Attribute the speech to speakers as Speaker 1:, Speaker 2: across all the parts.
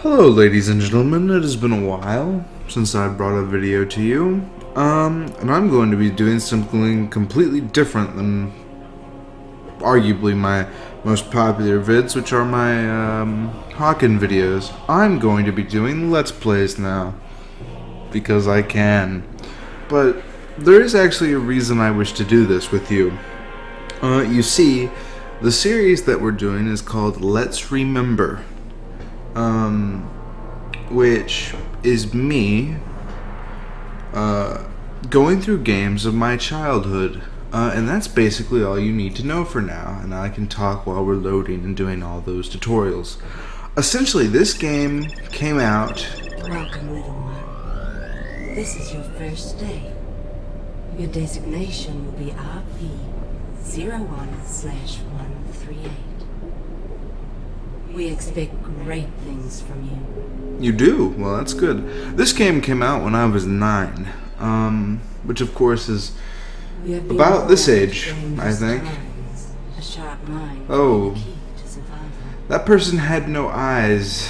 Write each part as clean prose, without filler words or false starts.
Speaker 1: Hello ladies and gentlemen, it has been a while since I brought a video to you, and I'm going to be doing something completely different than arguably my most popular vids, which are my Hawken videos. I'm going to be doing Let's Plays now, because I can. But there is actually a reason I wish to do this with you. You see, the series that we're doing is called Let's Remember. Which is me going through games of my childhood, and that's basically all you need to know for now, and I can talk while we're loading and doing all those tutorials. Essentially, this game came out...
Speaker 2: Welcome, little one. This is your first day. Your designation will be RP-01/138. We expect great things from you.
Speaker 1: You do? Well, that's good. This game came out when I was 9, which of course is about this age, I think.
Speaker 2: A sharp mind.
Speaker 1: Oh, that person had no eyes.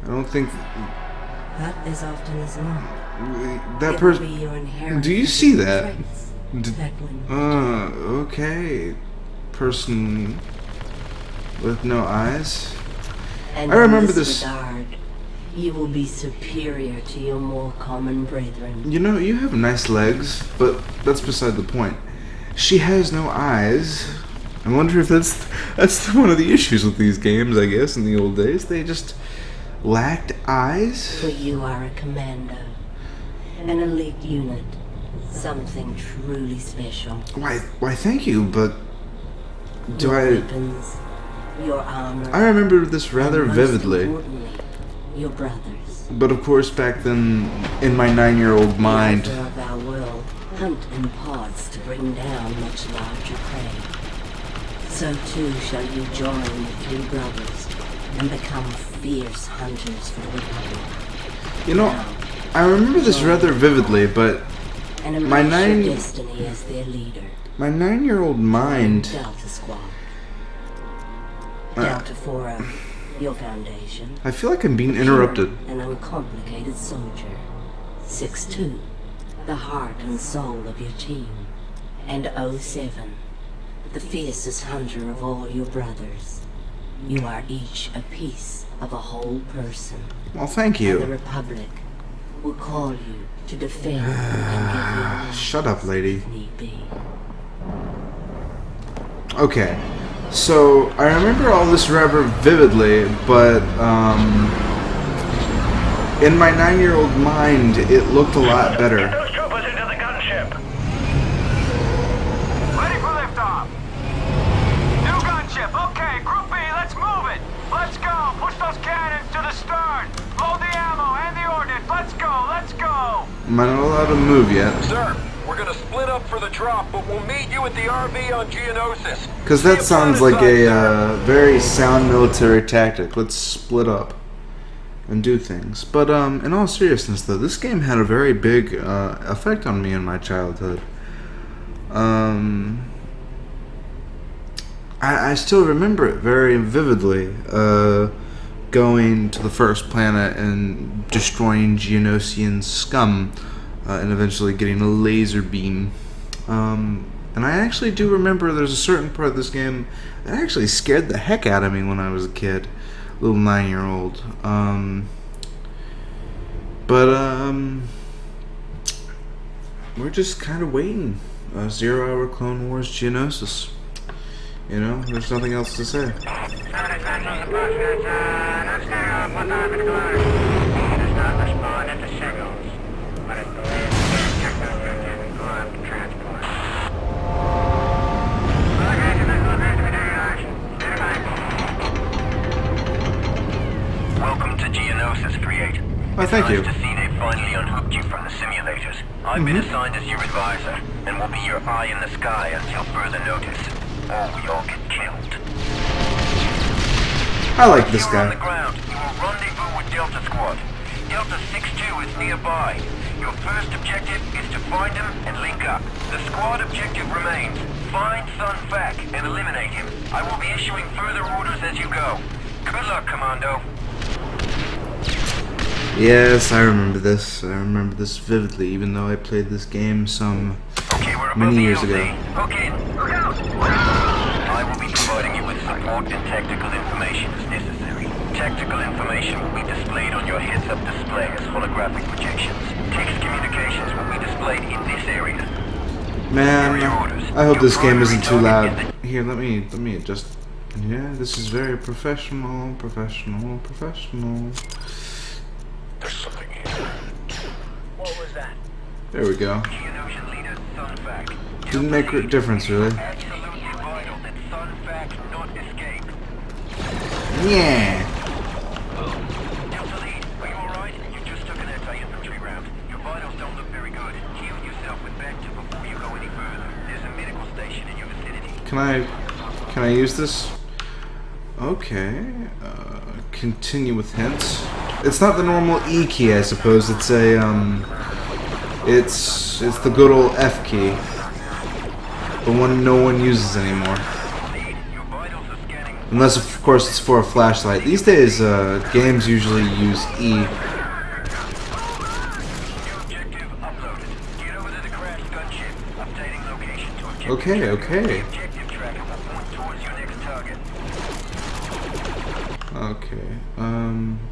Speaker 1: I don't think...
Speaker 2: But as often as not,
Speaker 1: that person... Do you see that? Okay. Person with no eyes.
Speaker 2: And
Speaker 1: I remember
Speaker 2: in
Speaker 1: this.
Speaker 2: Regard, you will be superior to your more common brethren.
Speaker 1: You know, you have nice legs, but that's beside the point. She has no eyes. I wonder if that's one of the issues with these games, I guess, in the old days. They just lacked eyes.
Speaker 2: But you are a commando. An elite unit. Something truly special.
Speaker 1: Why, thank you, but...
Speaker 2: Your weapons, your armor,
Speaker 1: I remember this rather vividly.
Speaker 2: Your brothers.
Speaker 1: But of course, back then, in my 9-year-old mind...
Speaker 2: The of our world hunt in pods to bring down much larger prey. So too shall you join the 3 brothers and become fierce hunters for the Republic.
Speaker 1: You know, I remember this rather vividly, but my
Speaker 2: destiny as their leader.
Speaker 1: My 9-year-old mind...
Speaker 2: Delta Squad. Delta 4, your foundation.
Speaker 1: I feel like I'm being interrupted.
Speaker 2: An uncomplicated soldier. 6-2, the heart and soul of your team. And 07, the fiercest hunter of all your brothers. You are each a piece of a whole person.
Speaker 1: Well, thank you.
Speaker 2: And the Republic will call you to defend and give your life.
Speaker 1: Shut up, lady.
Speaker 2: If need be.
Speaker 1: Okay, so I remember all this rather vividly, but in my 9-year-old mind, it looked a lot better.
Speaker 3: Get those troopers into the gunship. Ready for liftoff. New gunship. Okay, Group B, let's move it. Let's go. Push those cannons to the stern. Load the ammo and the ordnance. Let's go. Let's go.
Speaker 1: Am I not allowed to move yet?
Speaker 4: Sir, we're gonna split up for the drop, but we'll meet you at the RV on Geonosis.
Speaker 1: Because that sounds like a very sound military tactic. Let's split up and do things. But in all seriousness, though, this game had a very big effect on me in my childhood. I still remember it very vividly. Going to the first planet and destroying Geonosian scum, and eventually getting a laser beam. And I actually do remember there's a certain part of this game that actually scared the heck out of me when I was a kid, little 9-year-old. We're just kind of waiting. 0 Hour Clone Wars Geonosis. You know, there's nothing else to say.
Speaker 3: Welcome to Geonosis, Create.
Speaker 1: Why, thank you.
Speaker 3: Nice to see they finally unhooked you from the simulators. I've been assigned as your advisor, and will be your eye in the sky until further notice. Or we all get killed.
Speaker 1: I like this
Speaker 3: You're on the
Speaker 1: guy.
Speaker 3: ground. You will rendezvous with Delta Squad. Delta 6-2 is nearby. Your first objective is to find him and link up. The squad objective remains. Find Sun Fac and eliminate him. I will be issuing further orders as you go. Good luck, Commando.
Speaker 1: Yes, I remember this. I remember this vividly, even though I played this game some many years ago.
Speaker 3: Okay, look out!
Speaker 5: I will be providing you with support and tactical information as necessary. Tactical information will be displayed on your heads-up display as holographic projections. Text communications will be displayed in this area.
Speaker 1: Man, I hope this game isn't too loud. Here, let me adjust. Yeah, this is very professional.
Speaker 4: There's something here.
Speaker 3: What was that?
Speaker 1: There we go.
Speaker 5: Geonosian leader Thunfac.
Speaker 1: Didn't make a difference, really.
Speaker 5: Absolutely vital that Thunfac not escape.
Speaker 1: Yeah.
Speaker 5: Delta Lead, are you alright? You just took an anti-infantry round. Your vitals don't look very good. Heal yourself with Vector before you go any further. There's a medical station in your vicinity.
Speaker 1: Can I use this? Okay. Continue with hints. It's not the normal E key, I suppose. It's a it's the good old F key, the one no one uses anymore. Unless, of course, it's for a flashlight. These days, games usually use E. Okay, okay. Okay,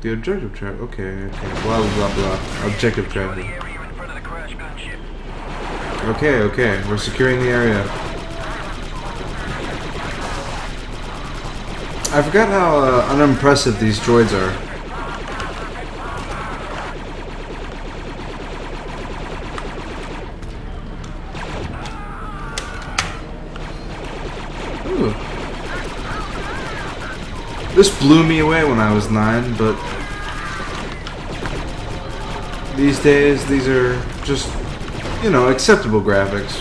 Speaker 1: the objective track, okay, blah blah blah, objective tracking. Okay, we're securing the area. I forgot how unimpressive these droids are. Ooh. This blew me away when I was 9, but these days, these are just, you know, acceptable graphics.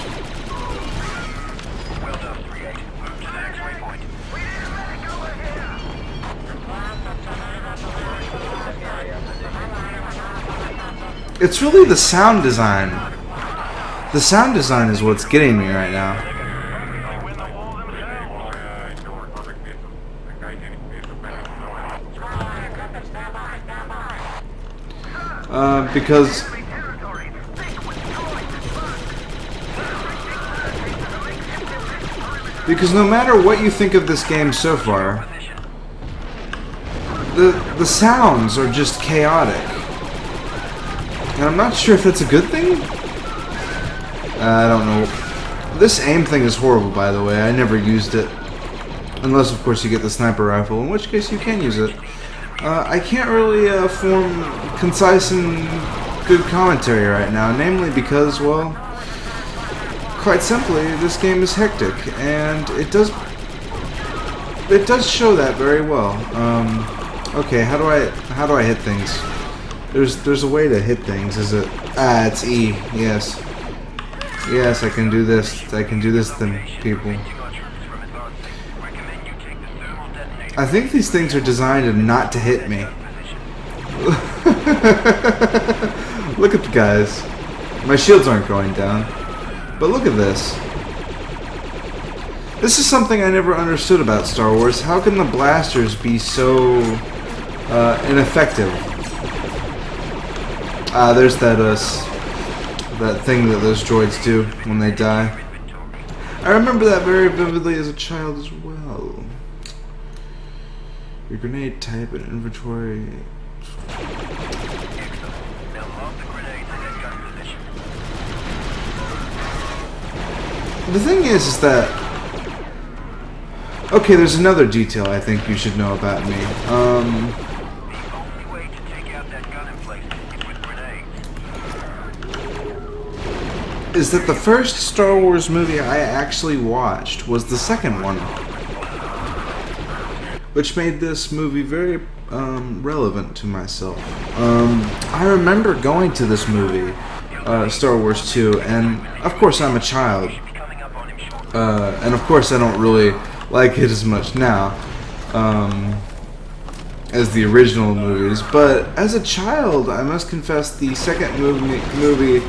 Speaker 1: It's really the sound design. The sound design is what's getting me right now. Because no matter what you think of this game so far, the sounds are just chaotic. And I'm not sure if that's a good thing? I don't know. This aim thing is horrible, by the way. I never used it. Unless, of course, you get the sniper rifle, in which case you can use it. I can't really form concise and good commentary right now, namely because, well, quite simply, this game is hectic, and it does show that very well. Okay, how do I hit things? There's a way to hit things. Is it? Ah, it's E. Yes. Yes, I can do this. I can do this then, people. I think these things are designed not to hit me. Look at the guys. My shields aren't going down. But look at this. This is something I never understood about Star Wars. How can the blasters be so ineffective? There's that thing that those droids do when they die. I remember that very vividly as a child as well. Your grenade type and inventory. The thing is that... Okay, there's another detail I think you should know about me. Is that the first Star Wars movie I actually watched was the second one, which made this movie very relevant to myself. I remember going to this movie, Star Wars 2, and of course I'm a child, and of course I don't really like it as much now as the original movies, but as a child I must confess the second movie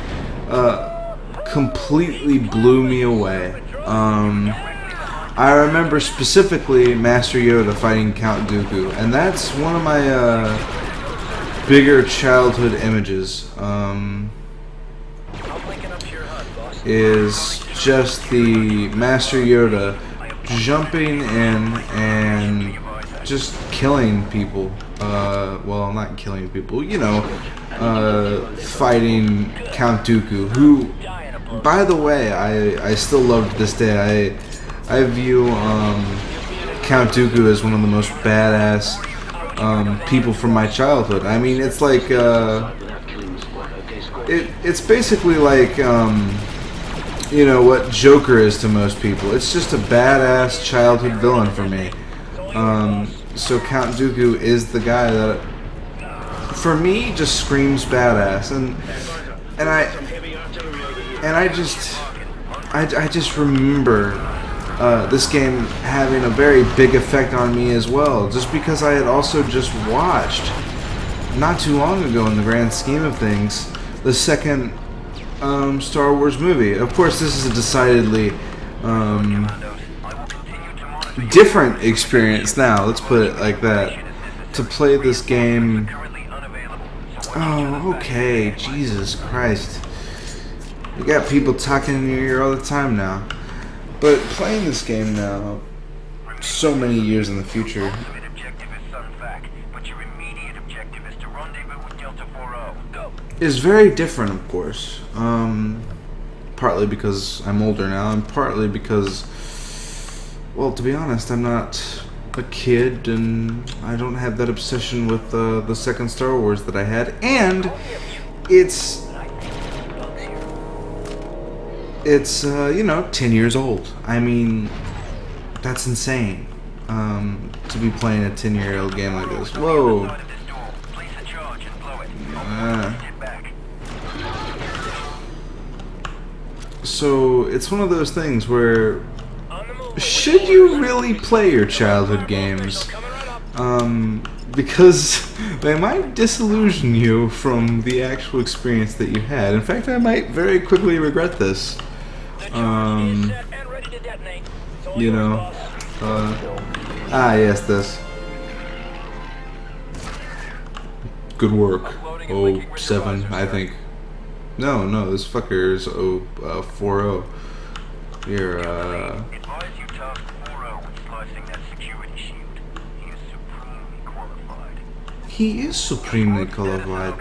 Speaker 1: completely blew me away. I remember specifically Master Yoda fighting Count Dooku, and that's one of my bigger childhood images is just the Master Yoda jumping in and just killing people. Well, not killing people, you know, fighting Count Dooku, who, by the way, I still love to this day. I view Count Dooku as one of the most badass people from my childhood. I mean, it's like it's basically like you know what Joker is to most people. It's just a badass childhood villain for me. So Count Dooku is the guy that, for me, just screams badass, and I just remember this game having a very big effect on me as well, just because I had also just watched, not too long ago in the grand scheme of things, the second Star Wars movie. Of course, this is a decidedly different experience now, let's put it like that, to play this game. Oh, okay, Jesus Christ. You got people talking in your ear all the time now. But playing this game now, so many years in the future, is very different, of course. Partly because I'm older now, and partly because, well, to be honest, I'm not a kid, and I don't have that obsession with the second Star Wars that I had, and it's you know, 10 years old. I mean, that's insane, to be playing a 10-year-old game like this. Whoa. So it's one of those things where, should you really play your childhood games? Because they might disillusion you from the actual experience that you had. In fact, I might very quickly regret this. You know, yes, this. Good work. 07, I think. No, this fucker is 40. Here, he is supremely qualified.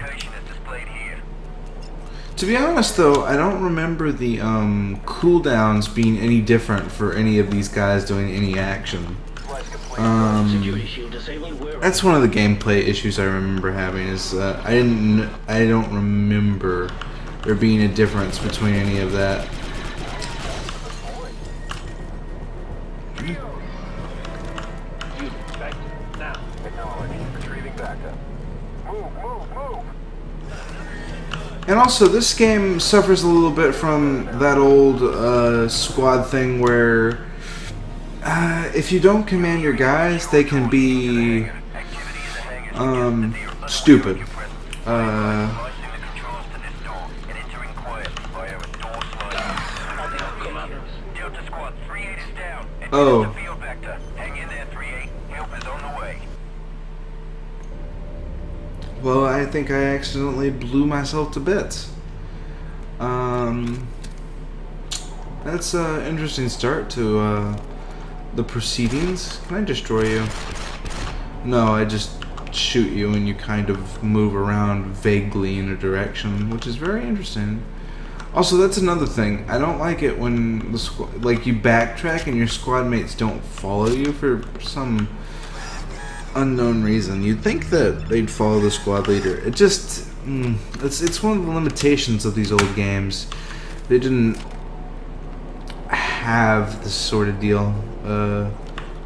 Speaker 1: To be honest, though, I don't remember the cooldowns being any different for any of these guys doing any action. That's one of the gameplay issues I remember having. Is I don't remember there being a difference between any of that. And also, this game suffers a little bit from that old squad thing where if you don't command your guys, they can be stupid. Oh. Well, I think I accidentally blew myself to bits. That's an interesting start to the proceedings. Can I destroy you? No, I just shoot you and you kind of move around vaguely in a direction, which is very interesting. Also, that's another thing. I don't like it when the you backtrack and your squad mates don't follow you for some unknown reason. You'd think that they'd follow the squad leader. It just it's one of the limitations of these old games. They didn't have this sort of deal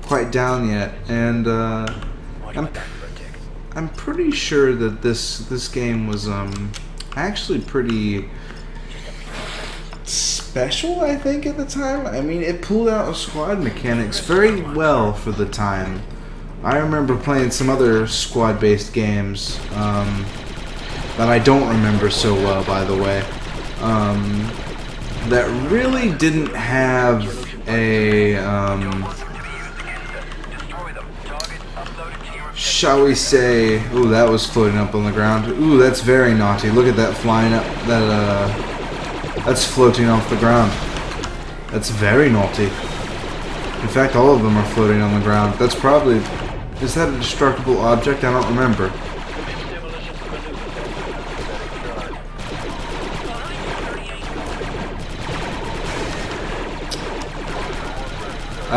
Speaker 1: quite down yet, and I'm pretty sure that this game was actually pretty special, I think, at the time. I mean, it pulled out squad mechanics very well for the time. I remember playing some other squad-based games that I don't remember so well, by the way, that really didn't have a shall we say, ooh, that was floating up on the ground. Ooh, that's very naughty. Look at that flying up, that's floating off the ground. That's very naughty. In fact, all of them are floating on the ground. That's probably, is that a destructible object? I don't remember.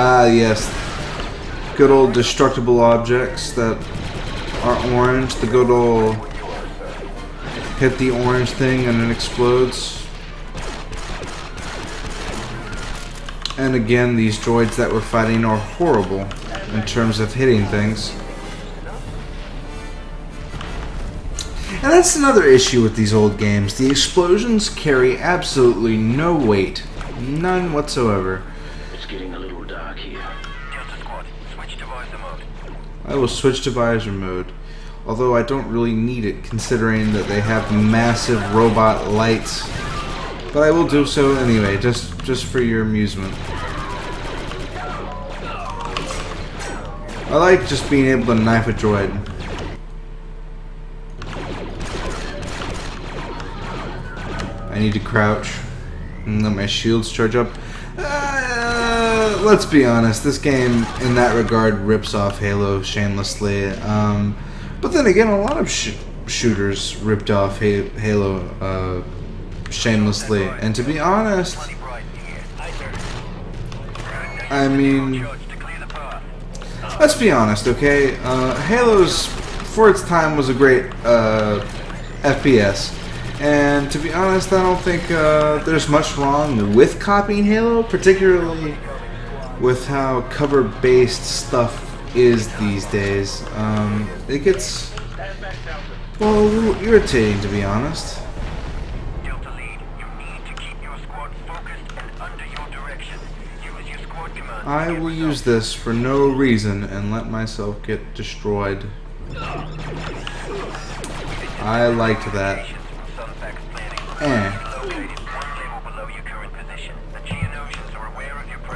Speaker 1: Ah, yes. Good old destructible objects that are orange. The good old hit the orange thing and it explodes. And again, these droids that we're fighting are horrible in terms of hitting things. And that's another issue with these old games. The explosions carry absolutely no weight. None whatsoever.
Speaker 6: It's getting a little dark here.
Speaker 5: Delta Squad, switch to visor mode.
Speaker 1: I will switch to visor mode. Although I don't really need it considering that they have massive robot lights. But I will do so anyway, just for your amusement. I like just being able to knife a droid. I need to crouch and let my shields charge up. Let's be honest, this game in that regard rips off Halo shamelessly. But then again, a lot of shooters ripped off Halo shamelessly. And to be honest, I mean, let's be honest, okay? Halo's, for its time, was a great FPS. And to be honest, I don't think there's much wrong with copying Halo, particularly with how cover-based stuff is these days. It gets, well, a little irritating, to be honest.
Speaker 5: Delta Lead, you need to keep your squad focused and under your direction. Use your squad command.
Speaker 1: I will use this for no reason and let myself get destroyed. I liked that.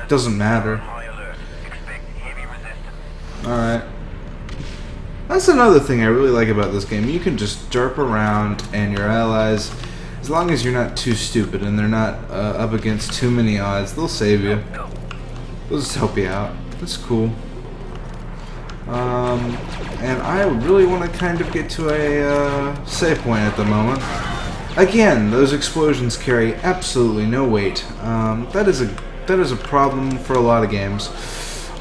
Speaker 1: Doesn't matter. Alright. That's another thing I really like about this game. You can just derp around and your allies, as long as you're not too stupid and they're not up against too many odds, they'll save you. They'll just help you out. That's cool. And I really want to kind of get to a save point at the moment. Again, those explosions carry absolutely no weight. That is a problem for a lot of games.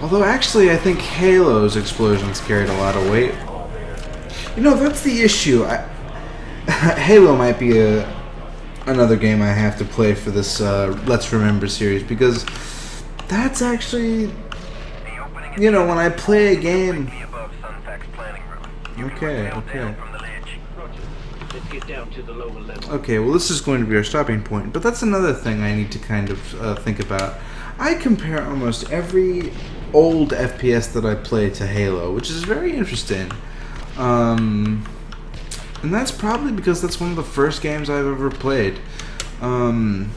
Speaker 1: Although actually I think Halo's explosions carried a lot of weight. You know, that's the issue. Halo might be another game I have to play for this Let's Remember series, because that's actually, you know, when I play a game. Okay. Okay, well, this is going to be our stopping point, but that's another thing I need to kind of think about. I compare almost every old FPS that I play to Halo, which is very interesting. And that's probably because that's one of the first games I've ever played in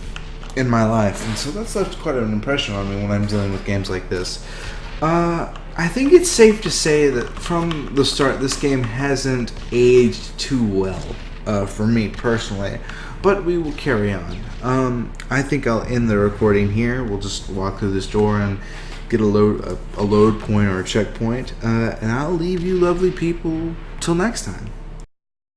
Speaker 1: my life, and so that's left quite an impression on me when I'm dealing with games like this. I think it's safe to say that from the start, this game hasn't aged too well, for me personally, but we will carry on. I think I'll end the recording here. We'll just walk through this door and get a load point or a checkpoint, and I'll leave you lovely people till next time.